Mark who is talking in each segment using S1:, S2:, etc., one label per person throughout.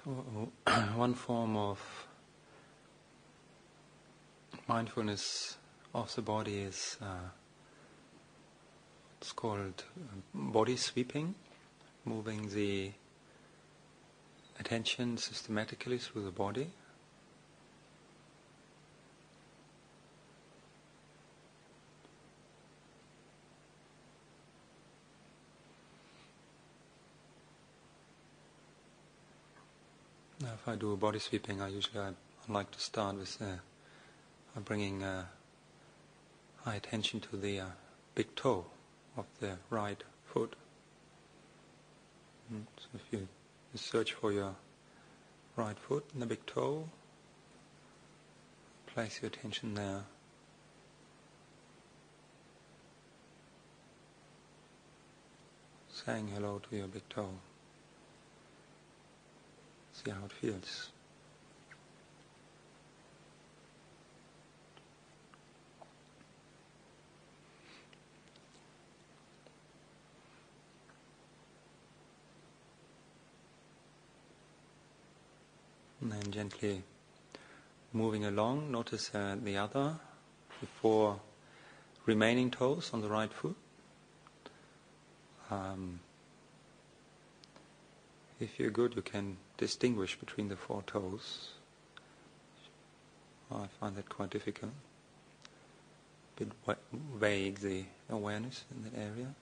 S1: One form of mindfulness of the body is it's called body sweeping, moving the attention systematically through the body. Now, if I do a body sweeping, I like to start with bringing high attention to the big toe of the right foot. So if you search for your right foot and the big toe, place your attention there. Saying hello to your big toe. See how it feels. And then gently moving along, notice the 4 remaining toes on the right foot. If you're good, you can distinguish between the 4 toes. I find that quite difficult. A bit vague, the awareness in that area.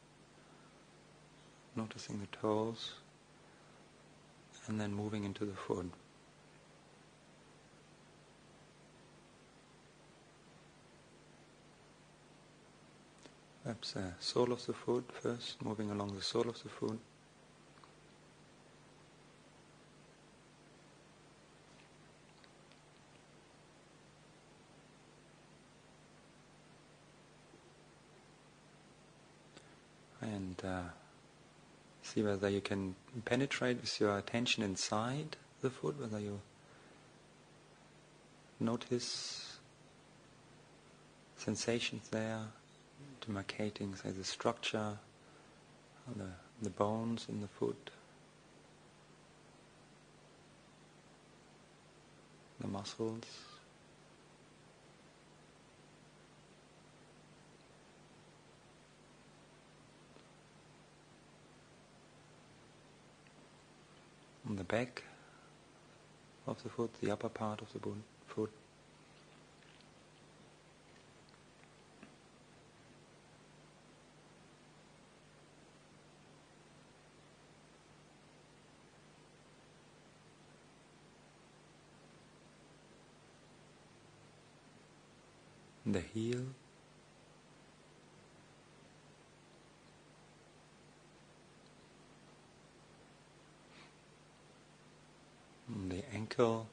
S1: Noticing the toes and then moving into the foot. Perhaps the sole of the foot first, moving along the sole of the foot. And see whether you can penetrate with your attention inside the foot, whether you notice sensations there, demarcating, say, the structure, the bones in the foot, the muscles. On the back of the foot, the upper part of the foot. The heel. The ankle.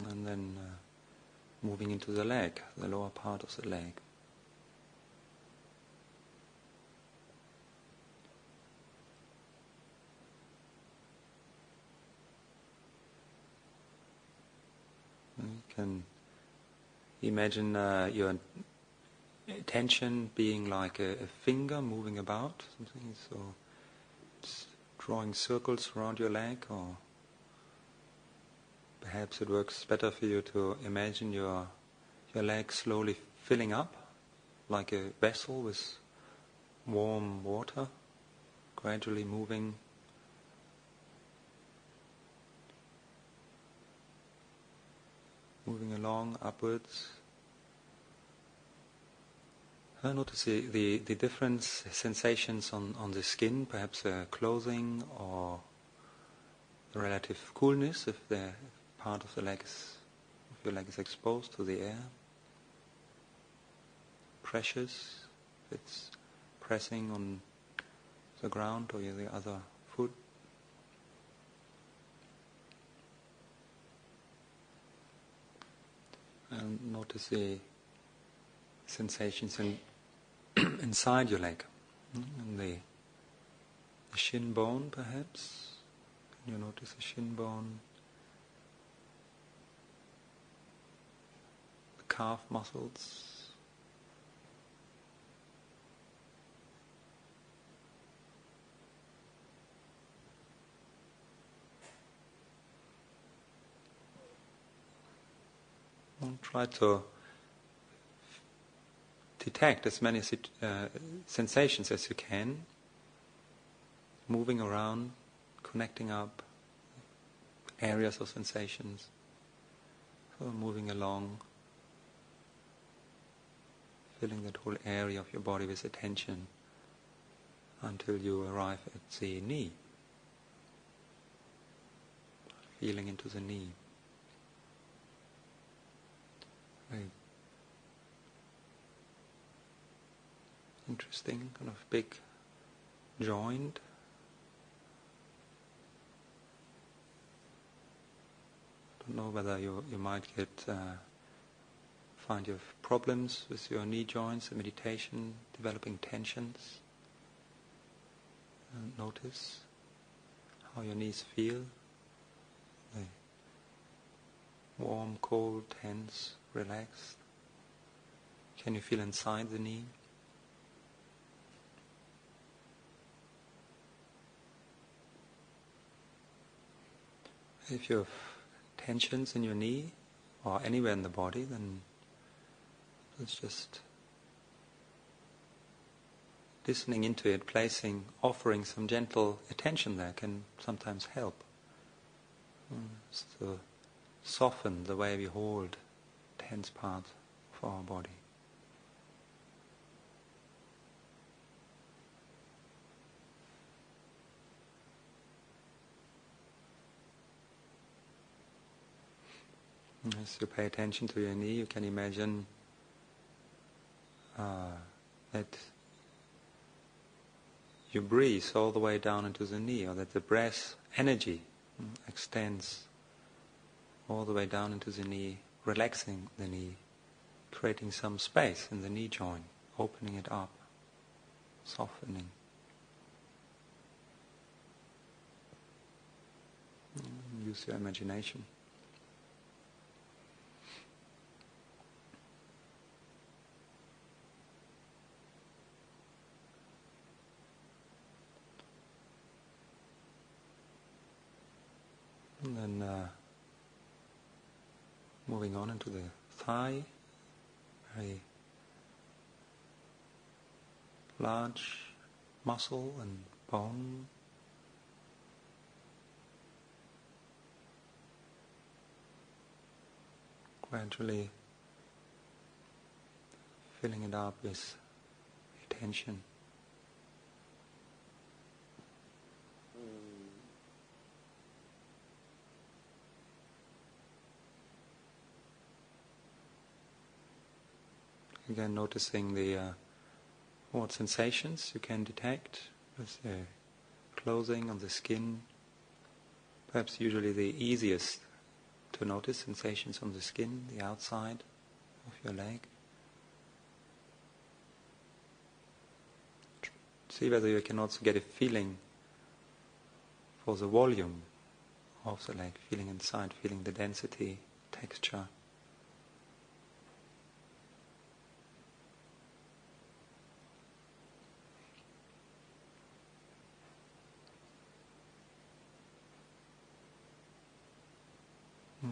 S1: And then moving into the leg, the lower part of the leg. You can imagine your attention being like a finger moving about, something. So it's drawing circles around your leg, or perhaps it works better for you to imagine your leg slowly filling up, like a vessel with warm water, gradually moving along upwards. Notice the different sensations on the skin, perhaps clothing or the relative coolness if the part of the leg if your leg is exposed to the air. Pressures, if it's pressing on the ground or the other foot. And notice the sensations inside your leg, and the shin bone, perhaps. Can you notice the shin bone, the calf muscles. And try to detect as many sensations as you can, moving around, connecting up areas of sensations, so moving along, filling that whole area of your body with attention until you arrive at the knee, feeling into the knee. Very interesting, kind of big joint. Don't know whether you might find you have problems with your knee joints, in meditation, developing tensions. And notice how your knees feel. They warm, cold, tense, relaxed. Can you feel inside the knee? If you have tensions in your knee or anywhere in the body, then let's just listening into it, offering some gentle attention there can sometimes help. To soften the way we hold tense parts of our body. As you pay attention to your knee, you can imagine that you breathe all the way down into the knee, or that the breath energy extends all the way down into the knee, relaxing the knee, creating some space in the knee joint, opening it up, softening. Use your imagination. And then moving on into the thigh, very large muscle and bone. Gradually filling it up with attention. Again, noticing what sensations you can detect with the clothing on the skin. Perhaps usually the easiest to notice sensations on the skin, the outside of your leg. See whether you can also get a feeling for the volume of the leg, feeling inside, feeling the density, texture.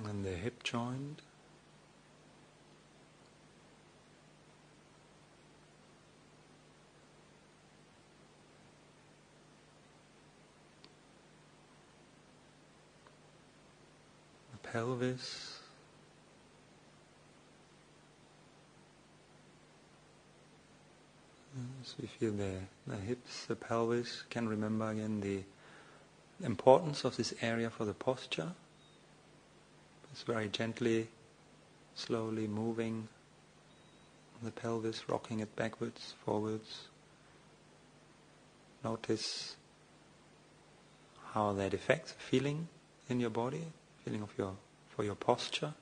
S1: And the hip joint. The pelvis. As we feel the hips, the pelvis, can remember again the importance of this area for the posture. It's very gently, slowly moving the pelvis, rocking it backwards, forwards. Notice how that affects the feeling in your body, feeling of for your posture.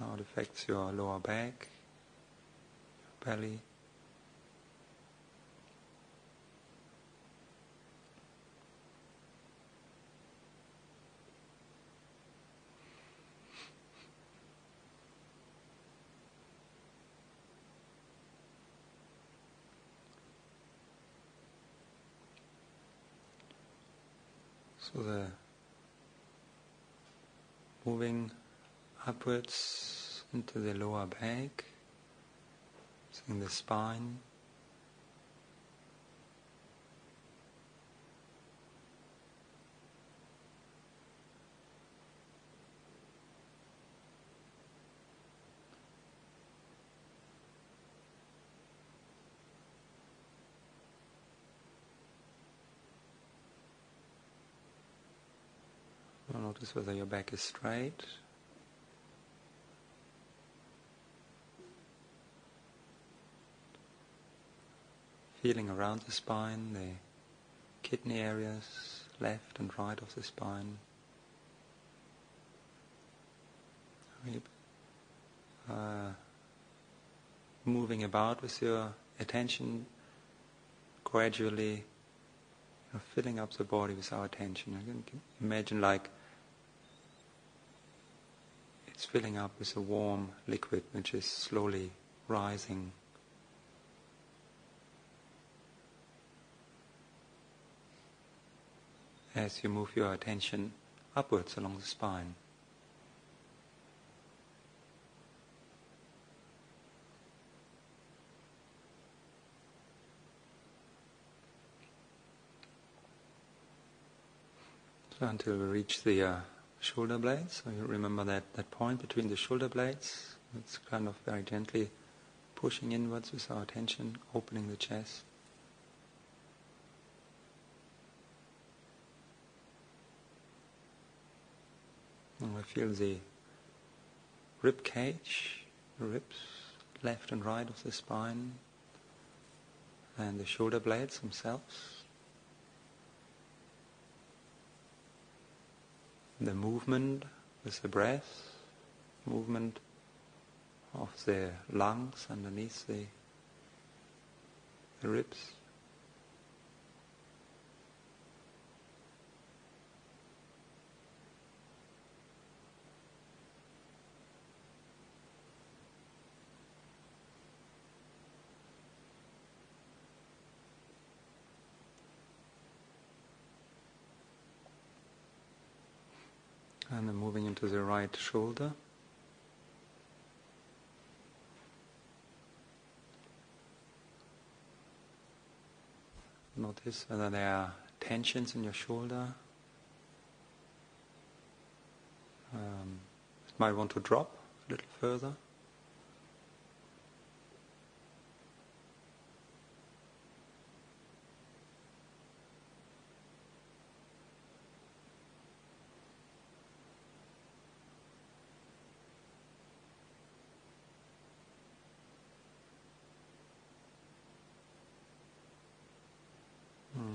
S1: How it affects your lower back, your belly. So the moving upwards into the lower back, in the spine. Notice whether your back is straight. Feeling around the spine, the kidney areas, left and right of the spine. Moving about with your attention, gradually filling up the body with our attention. You can imagine like it's filling up with a warm liquid which is slowly rising. As you move your attention upwards along the spine. So until we reach the shoulder blades, so you remember that point between the shoulder blades, it's kind of very gently pushing inwards with our attention, opening the chest. And we feel the rib cage, the ribs, left and right of the spine, and the shoulder blades themselves. The movement with the breath, movement of the lungs underneath the ribs. And then moving into the right shoulder. Notice whether there are tensions in your shoulder. It might want to drop a little further.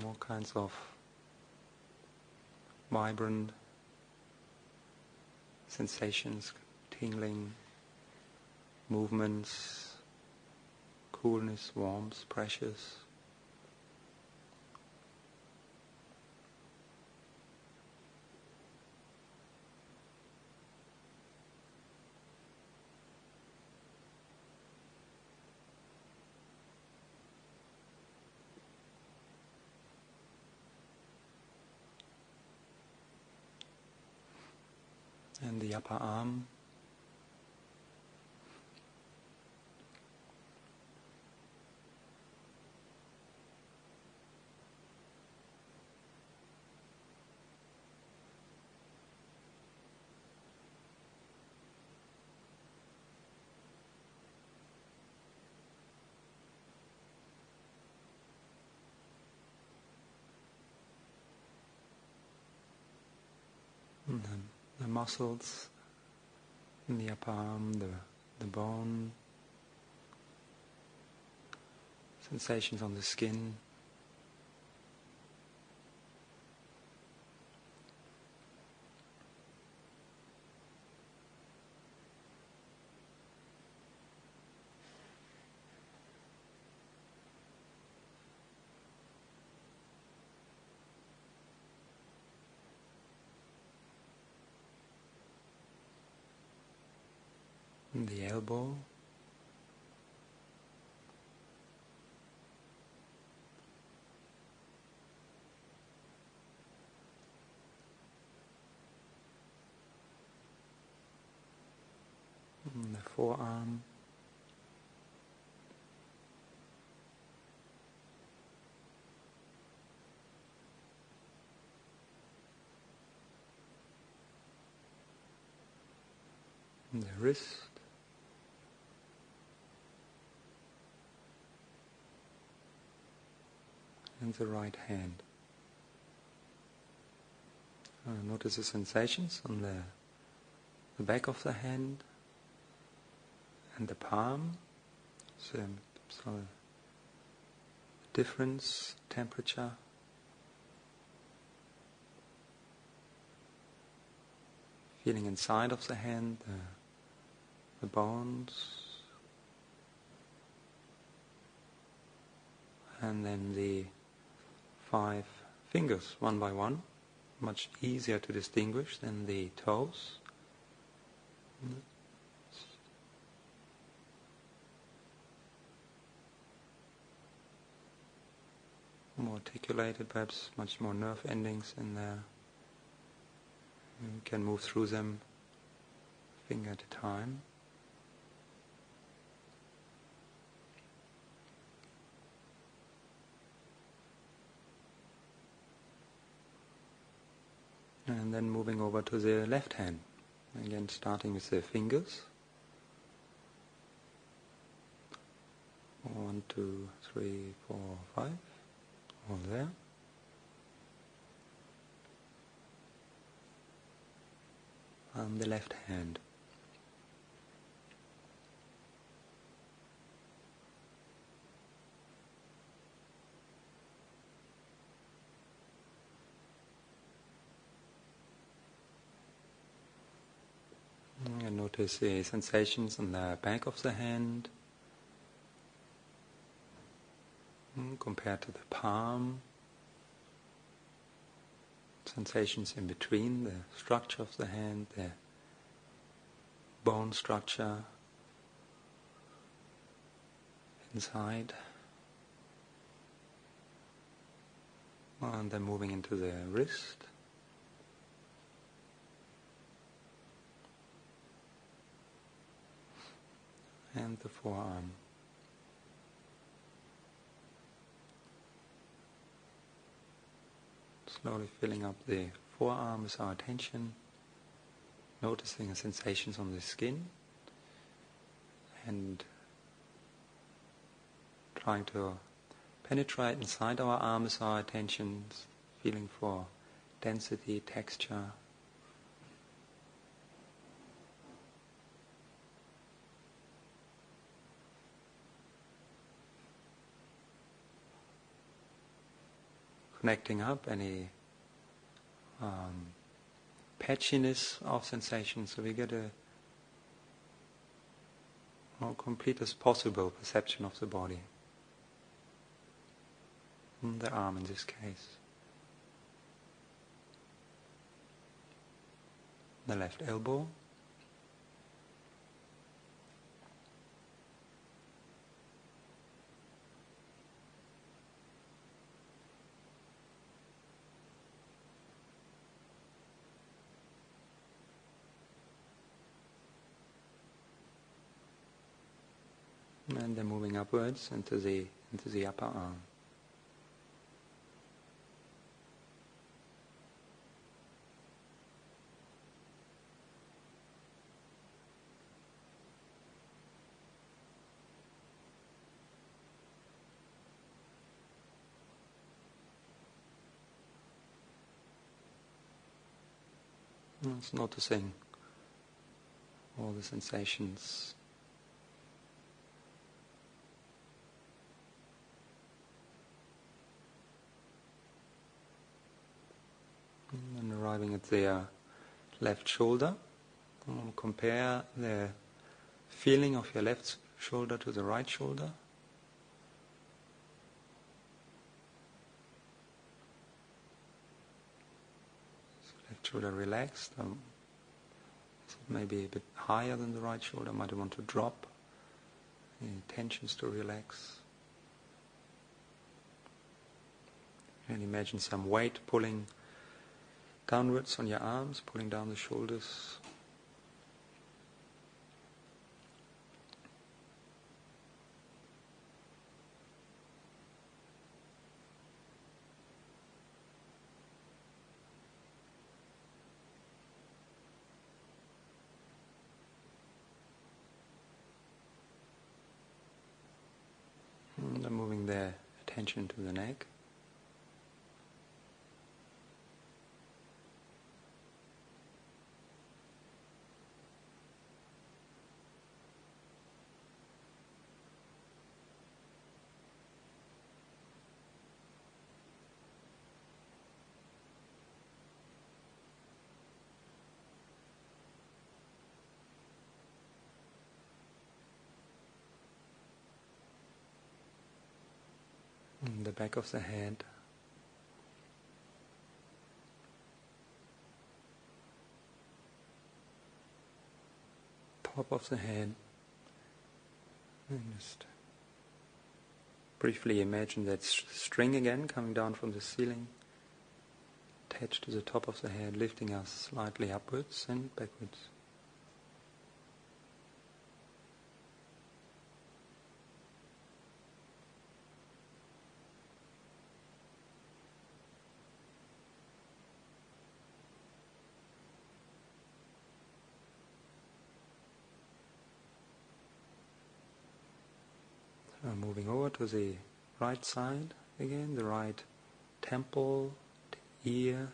S1: All kinds of vibrant sensations, tingling, movements, coolness, warmth, pressures. And the upper arm. And then the muscles in the upper arm, the bone, sensations on the skin. And the elbow. forearm. And the wrist. And the right hand. Notice the sensations on the back of the hand and the palm. So the difference, temperature. Feeling inside of the hand, the bones. And then the 5 fingers, one by one. Much easier to distinguish than the toes. More articulated, perhaps much more nerve endings in there. You can move through them finger at a time. And then moving over to the left hand. Again, starting with the fingers. 1, 2, 3, 4, 5. All there. And the left hand. And notice the sensations on the back of the hand compared to the palm. Sensations in between, the structure of the hand, the bone structure inside. And then moving into the wrist. And the forearm. Slowly filling up the forearm with our attention, noticing the sensations on the skin, and trying to penetrate inside our arm with our attention, feeling for density, texture. Connecting up any patchiness of sensation, so we get a more complete as possible perception of the body. The arm in this case. The left elbow. And then moving upwards into the upper arm. Just noticing all the sensations. And arriving at the left shoulder. Compare the feeling of your left shoulder to the right shoulder. So left shoulder relaxed. Maybe a bit higher than the right shoulder. Might want to drop. Any tensions to relax. And imagine some weight pulling downwards on your arms, pulling down the shoulders. attention to the neck. The back of the head, top of the head, and just briefly imagine that string again coming down from the ceiling, attached to the top of the head, lifting us slightly upwards and backwards. Moving over to the right side again, the right temple, ear,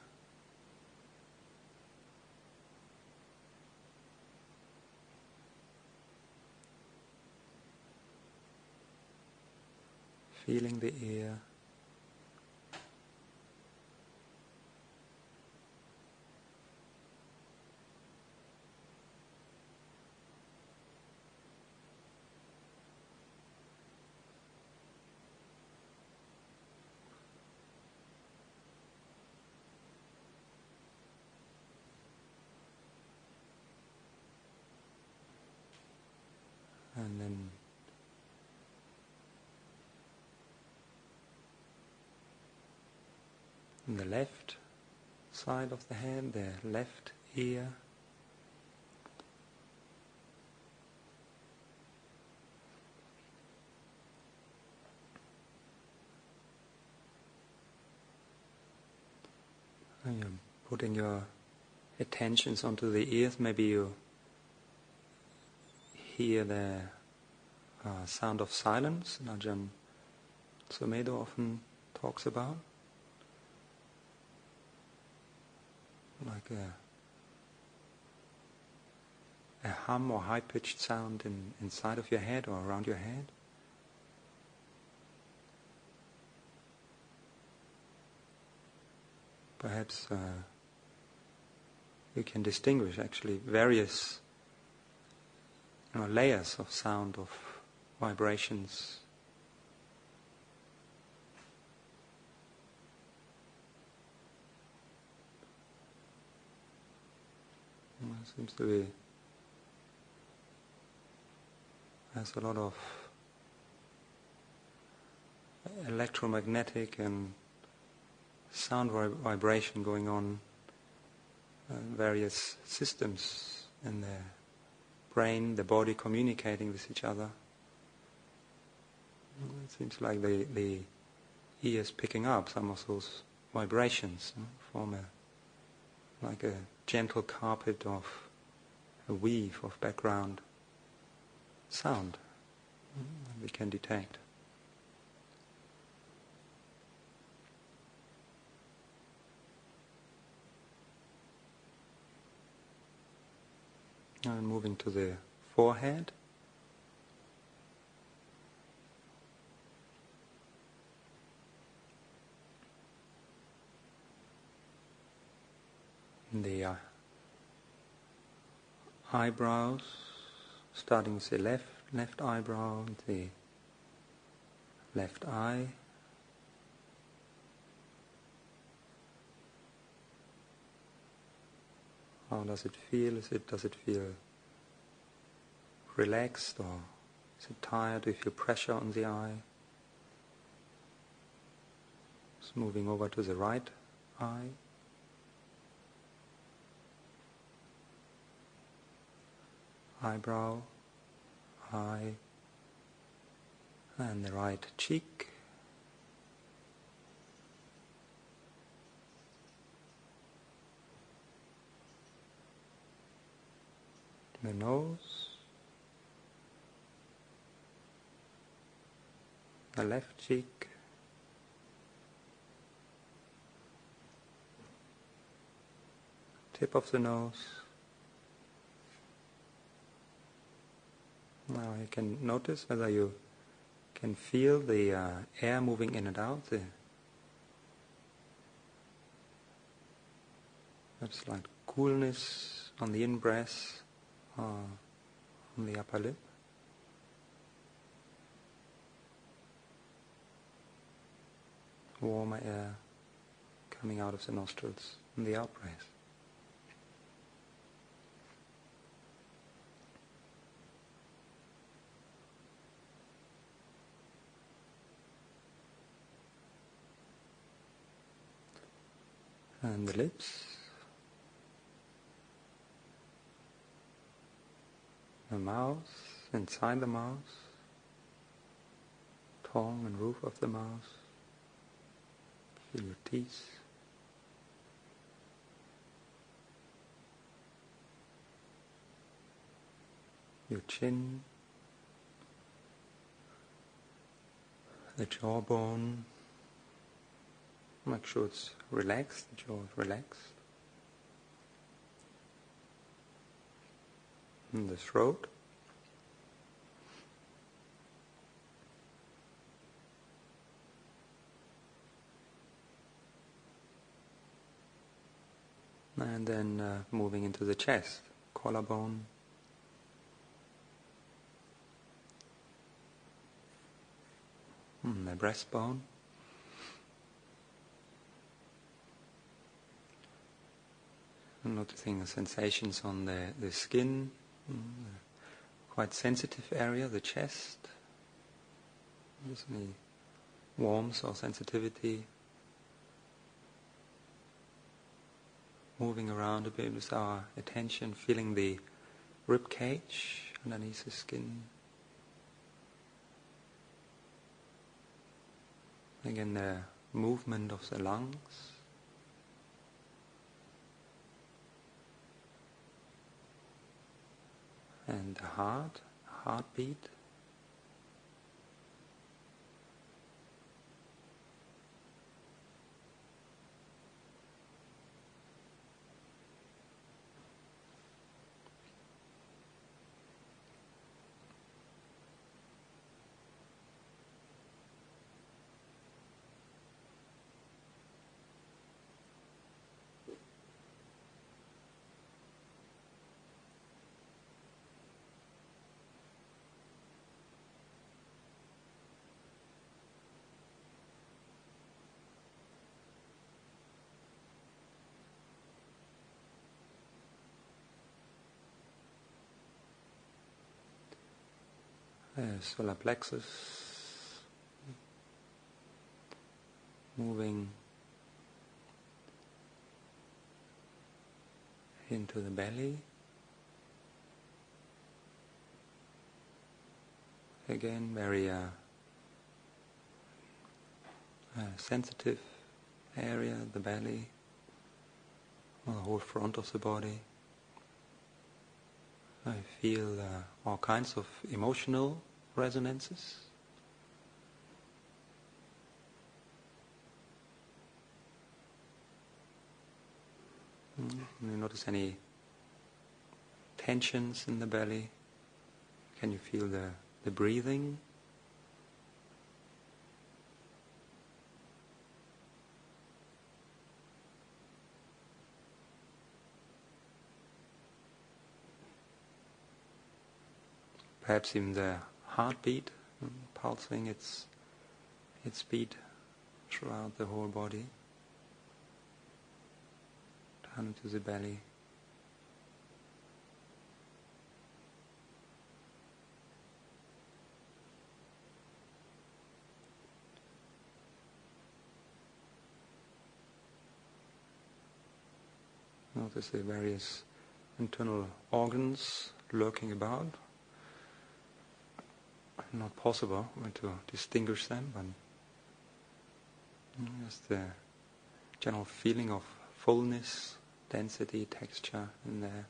S1: feeling the ear, and then on the left side of the head, the left ear, and you're putting your attentions onto the ears. Maybe you hear the sound of silence, Ajahn Abhinando often talks about, like a hum or high-pitched sound inside of your head or around your head. Perhaps you can distinguish actually various layers of sound, of vibrations. It seems to be there's a lot of electromagnetic and sound vibration going on, various systems in the brain, the body communicating with each other. It seems like the ears picking up some of those vibrations, form like a gentle carpet of a weave of background sound we can detect. And moving to the forehead. The eyebrows, starting with the left eyebrow, the left eye. How does it feel? Does it feel relaxed, or is it tired? Do you feel pressure on the eye? Just moving over to the right eye. Eyebrow, eye, and the right cheek. The nose, the left cheek, tip of the nose. Now you can notice whether you can feel the air moving in and out. That's like coolness on the in-breath, on the upper lip. Warmer air coming out of the nostrils in the out-breath. And the lips, the mouth, inside the mouth, tongue and roof of the mouth, feel your teeth, your chin, the jawbone. Make sure it's relaxed, the jaw is relaxed. And the throat. And then moving into the chest, collarbone. The breastbone. Noticing the sensations on the skin, quite sensitive area, the chest. There's any warmth or sensitivity. Moving around a bit with our attention, feeling the rib cage underneath the skin. Again, the movement of the lungs. And the heartbeat. Solar plexus, moving into the belly. Again, very sensitive area, the belly, the whole front of the body. I feel all kinds of emotional resonances. You notice any tensions in the belly? Can you feel the breathing? Perhaps even the heartbeat, pulsing its beat throughout the whole body, down into the belly. Notice the various internal organs lurking about. Not possible to distinguish them, but just the general feeling of fullness, density, texture in there.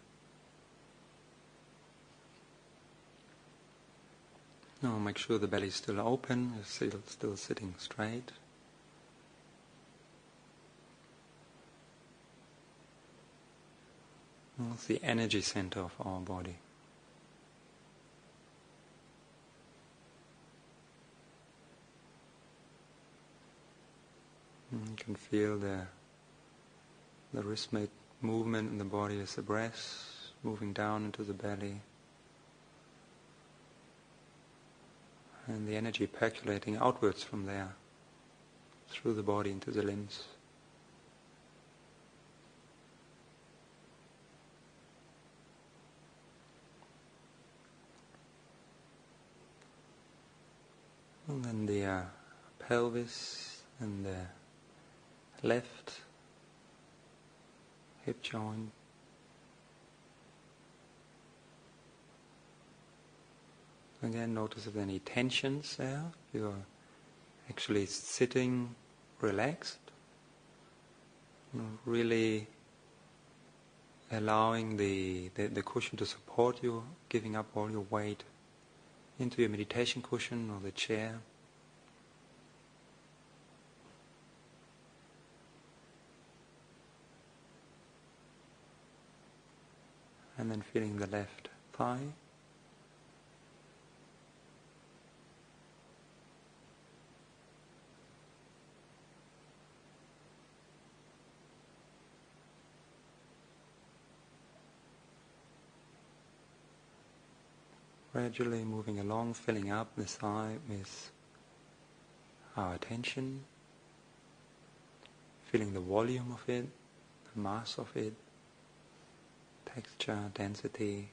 S1: Now make sure the belly is still open, still sitting straight. It's the energy center of our body. You can feel the wrist movement in the body as the breath moving down into the belly, and the energy percolating outwards from there, through the body into the limbs. And then the pelvis and the left hip joint. Again, notice if there are any tensions there. You're actually sitting relaxed, really allowing the cushion to support you, giving up all your weight into your meditation cushion or the chair. And then feeling the left thigh. Gradually moving along, filling up the thigh with our attention, feeling the volume of it, the mass of it, texture, density,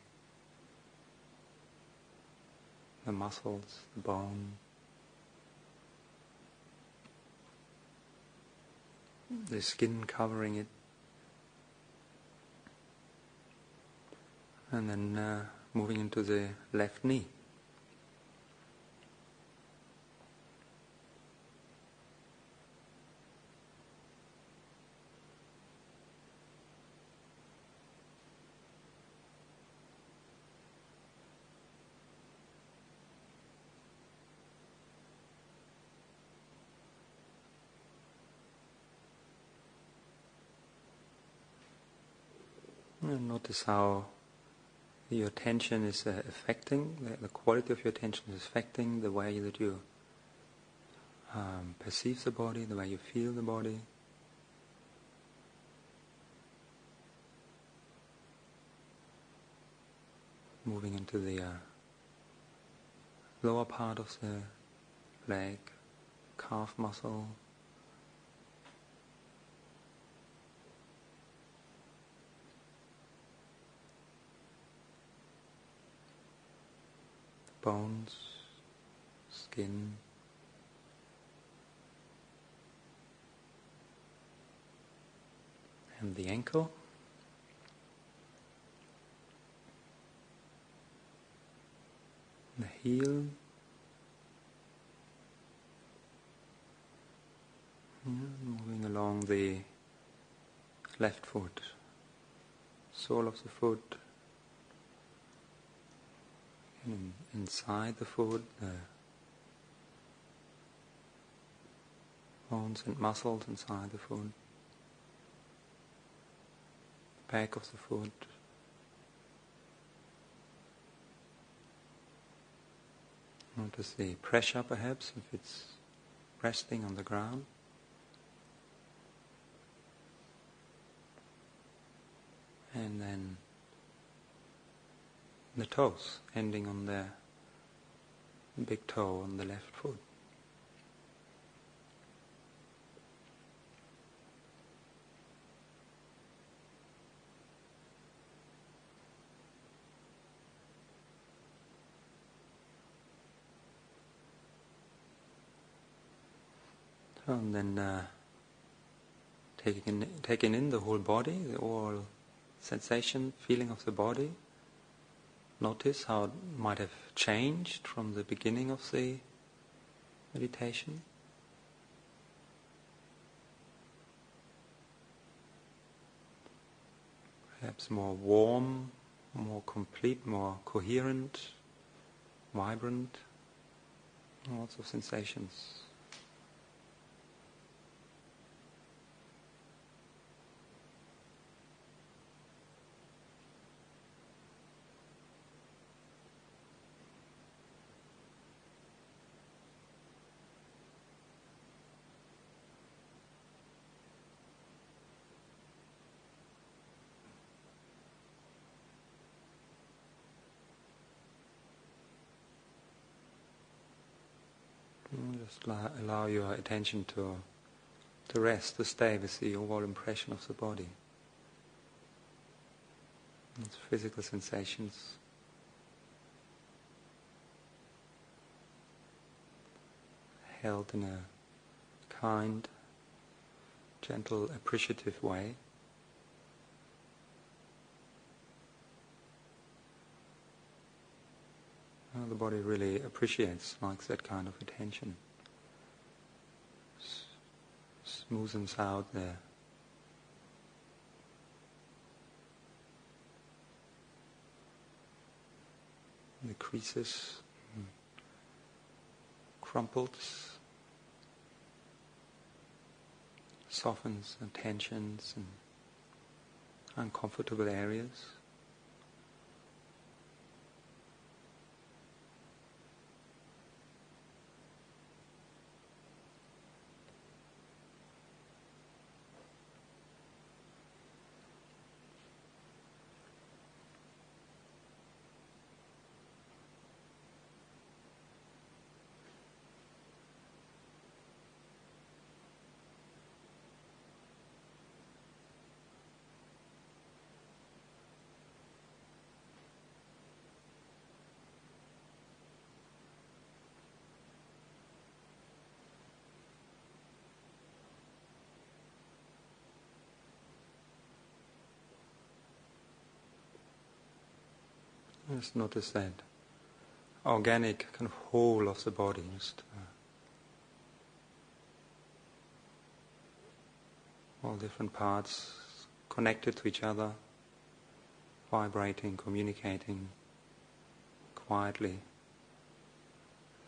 S1: the muscles, the bone, the skin covering it, and then moving into the left knee. And notice how your attention is affecting, the quality of your attention is affecting the way that you perceive the body, the way you feel the body. Moving into the lower part of the leg, calf muscle, bones, skin, and the ankle. The heel, moving along the left foot, sole of the foot, and inside the foot, the bones and muscles inside the foot, back of the foot, notice the pressure perhaps, if it's resting on the ground. And then the toes, ending on the big toe on the left foot. And then taking in the whole body, the whole sensation, feeling of the body. Notice how it might have changed from the beginning of the meditation. Perhaps more warm, more complete, more coherent, vibrant, lots of sensations. Just allow your attention to rest, to stay with the overall impression of the body. Its physical sensations. Held in a kind, gentle, appreciative way. The body really appreciates, likes that kind of attention. Smoothens out the creases, crumples, softens and tensions and uncomfortable areas. Just notice that organic kind of whole of the body, just all different parts connected to each other, vibrating, communicating quietly,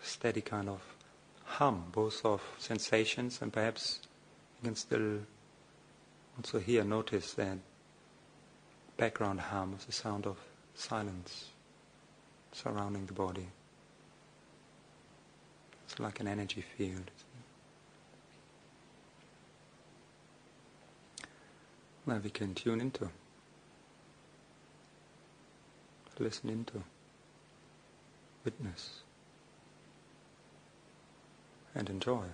S1: steady kind of hum, both of sensations, and perhaps you can still also here notice that background hum of the sound of silence surrounding the body. It's like an energy field. That we can tune into, listen into, witness, and enjoy.